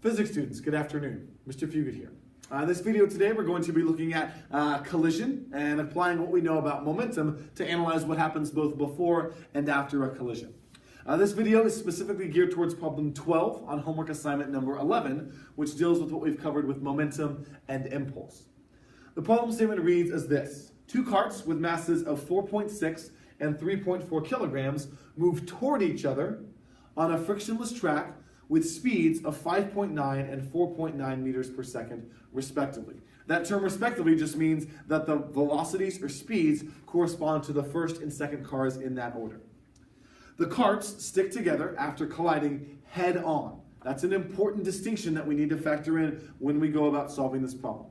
Physics students, good afternoon. Mr. Fugit here. In this video today, we're going to be looking at collision and applying what we know about momentum to analyze what happens both before and after a collision. This video is specifically geared towards problem 12 on homework assignment number 11, which deals with what we've covered with momentum and impulse. The problem statement reads as this: two carts with masses of 4.6 and 3.4 kilograms move toward each other on a frictionless track with speeds of 5.9 and 4.9 meters per second, respectively. That term respectively just means that the velocities or speeds correspond to the first and second cars in that order. The carts stick together after colliding head on. That's an important distinction that we need to factor in when we go about solving this problem.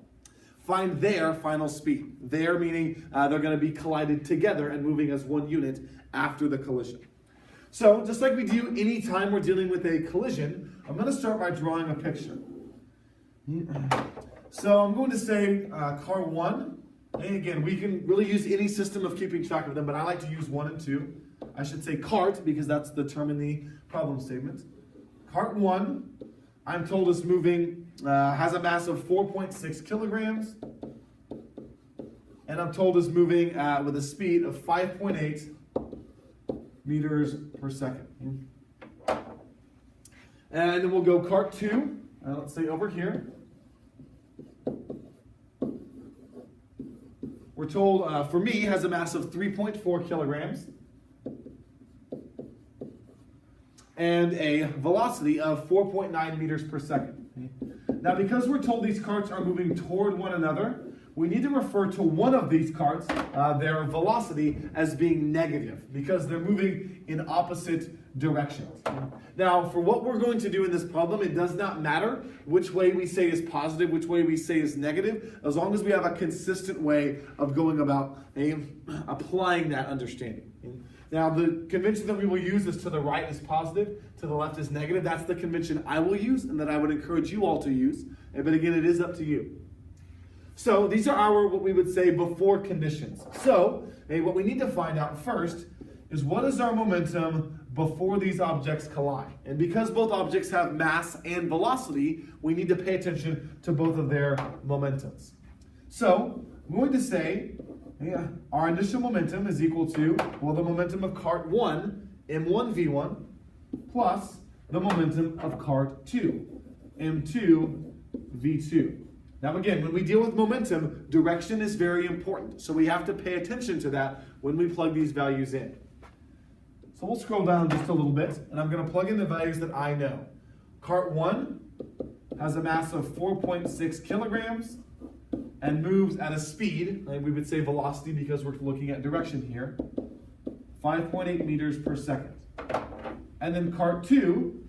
Find their final speed. Their meaning they're going to be collided together and moving as one unit after the collision. So, just like we do anytime we're dealing with a collision, I'm going to start by drawing a picture. So I'm going to say car 1, and again, we can really use any system of keeping track of them, but I like to use 1 and 2. I should say cart, because that's the term in the problem statement. Cart 1, I'm told is moving, has a mass of 4.6 kilograms, and I'm told is moving with a speed of 5.8 meters per second. And then we'll go cart 2, let's say over here. We're told, for me, has a mass of 3.4 kilograms and a velocity of 4.9 meters per second. Now, because we're told these carts are moving toward one another, we need to refer to one of these carts, their velocity, as being negative because they're moving in opposite directions. Now, for what we're going to do in this problem, it does not matter which way we say is positive, which way we say is negative, as long as we have a consistent way of going about applying that understanding. Now, the convention that we will use is to the right is positive, to the left is negative. That's the convention I will use and that I would encourage you all to use. But again, it is up to you. So these are our, what we would say, before conditions. So what we need to find out first is what is our momentum before these objects collide. And because both objects have mass and velocity, we need to pay attention to both of their momentums. So I'm going to say our initial momentum is equal to, well, the momentum of cart 1, m1v1, plus the momentum of cart 2, m2v2. Now again, when we deal with momentum, direction is very important. So we have to pay attention to that when we plug these values in. So we'll scroll down just a little bit, and I'm going to plug in the values that I know. Cart 1 has a mass of 4.6 kilograms and moves at a speed, we would say velocity because we're looking at direction here, 5.8 meters per second. And then cart 2,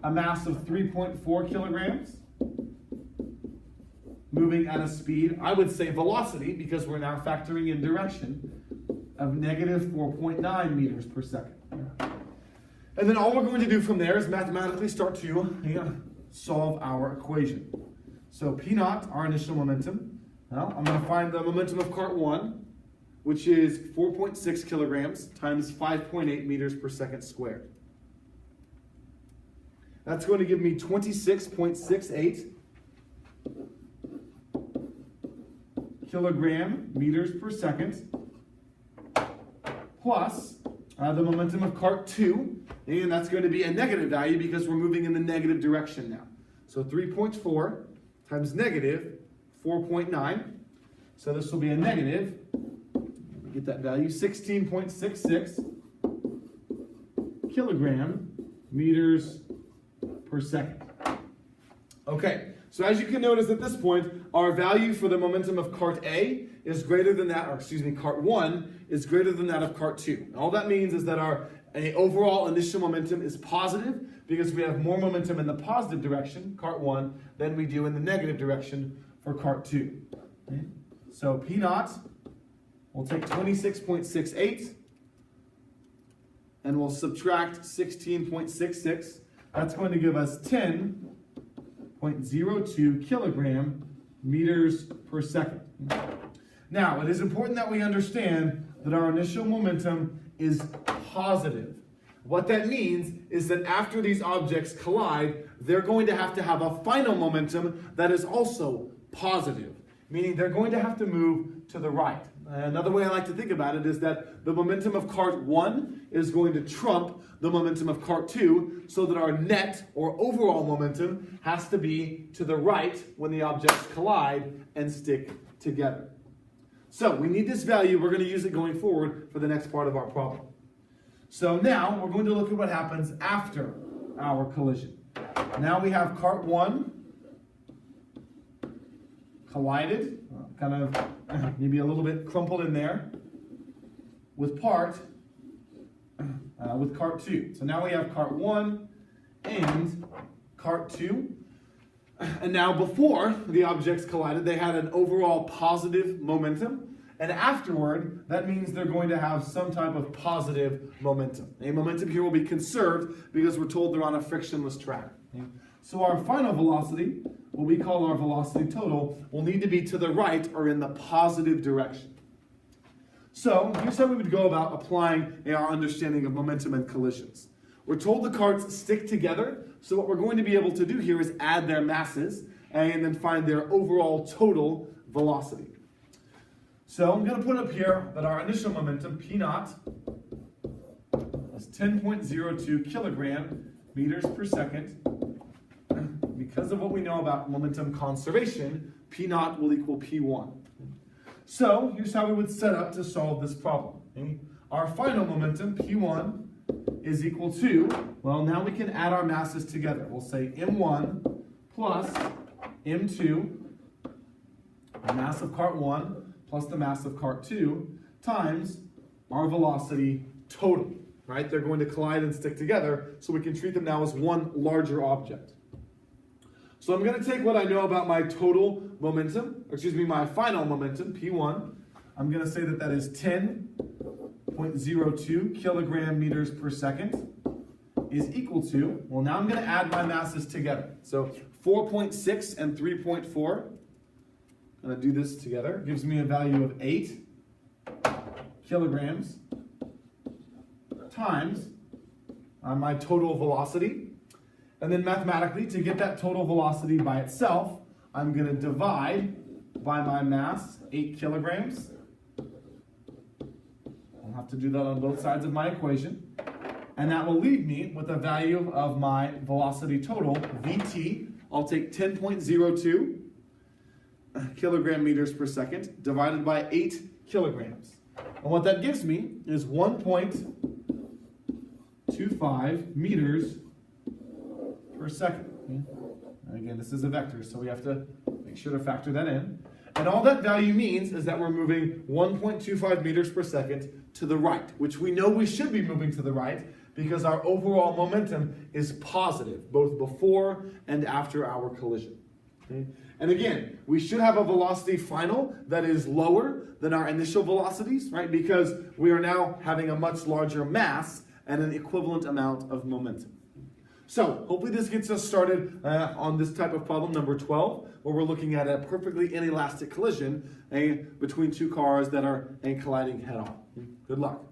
a mass of 3.4 kilograms, moving at a speed, I would say velocity, because we're now factoring in direction, of negative 4.9 meters per second. And then all we're going to do from there is mathematically start to solve our equation. So P naught, our initial momentum. Now I'm going to find the momentum of cart 1, which is 4.6 kilograms times 5.8 meters per second squared. That's going to give me 26.68 kilogram meters per second, plus the momentum of cart 2, and that's going to be a negative value because we're moving in the negative direction now. So 3.4 times negative 4.9, so this will be a negative, get that value, 16.66 kilogram meters per second. Okay. So as you can notice at this point, our value for the momentum of cart A is greater than that, or excuse me, cart 1 is greater than that of cart 2. And all that means is that our overall initial momentum is positive because we have more momentum in the positive direction, cart 1, than we do in the negative direction for cart 2. Okay? So P naught, we'll take 26.68 and we'll subtract 16.66. That's going to give us 10.02 kilogram meters per second. Now, it is important that we understand that our initial momentum is positive. What that means is that after these objects collide, they're going to have a final momentum that is also positive, meaning they're going to have to move to the right. Another way I like to think about it is that the momentum of cart 1 is going to trump the momentum of cart 2, so that our net or overall momentum has to be to the right when the objects collide and stick together. So we need this value. We're going to use it going forward for the next part of our problem. So now we're going to look at what happens after our collision. Now we have cart 1 collided, kind of maybe a little bit crumpled in there, with cart 2. So now we have cart 1 and cart 2. And now before the objects collided, they had an overall positive momentum. And afterward, that means they're going to have some type of positive momentum. A momentum here will be conserved because we're told they're on a frictionless track. So our final velocity, what we call our velocity total, will need to be to the right or in the positive direction. So here's how we would go about applying our understanding of momentum and collisions. We're told the carts stick together, so what we're going to be able to do here is add their masses and then find their overall total velocity. So I'm going to put up here that our initial momentum, P naught, is 10.02 kilogram meters per second. Because of what we know about momentum conservation, P naught will equal P1. So here's how we would set up to solve this problem. Our final momentum, P1, is equal to, well, now we can add our masses together. We'll say M1 plus M2, the mass of cart 1 plus the mass of cart 2, times our velocity total, right? They're going to collide and stick together, so we can treat them now as one larger object. So I'm going to take what I know about my total momentum, my final momentum, P1. I'm going to say that is 10.02 kilogram meters per second is equal to, well, now I'm going to add my masses together. So 4.6 and 3.4. I'm going to do this together. It gives me a value of 8 kilograms times my total velocity. And then mathematically, to get that total velocity by itself, I'm going to divide by my mass, 8 kilograms. I'll have to do that on both sides of my equation. And that will leave me with a value of my velocity total, Vt. I'll take 10.02 kilogram meters per second divided by 8 kilograms. And what that gives me is 1.25 meters per second. And again, this is a vector, so we have to make sure to factor that in. And all that value means is that we're moving 1.25 meters per second to the right, which we know we should be moving to the right because our overall momentum is positive, both before and after our collision. Okay? And again, we should have a velocity final that is lower than our initial velocities, right? Because we are now having a much larger mass and an equivalent amount of momentum. So hopefully this gets us started on this type of problem, number 12, where we're looking at a perfectly inelastic collision between two cars that are colliding head-on. Good luck.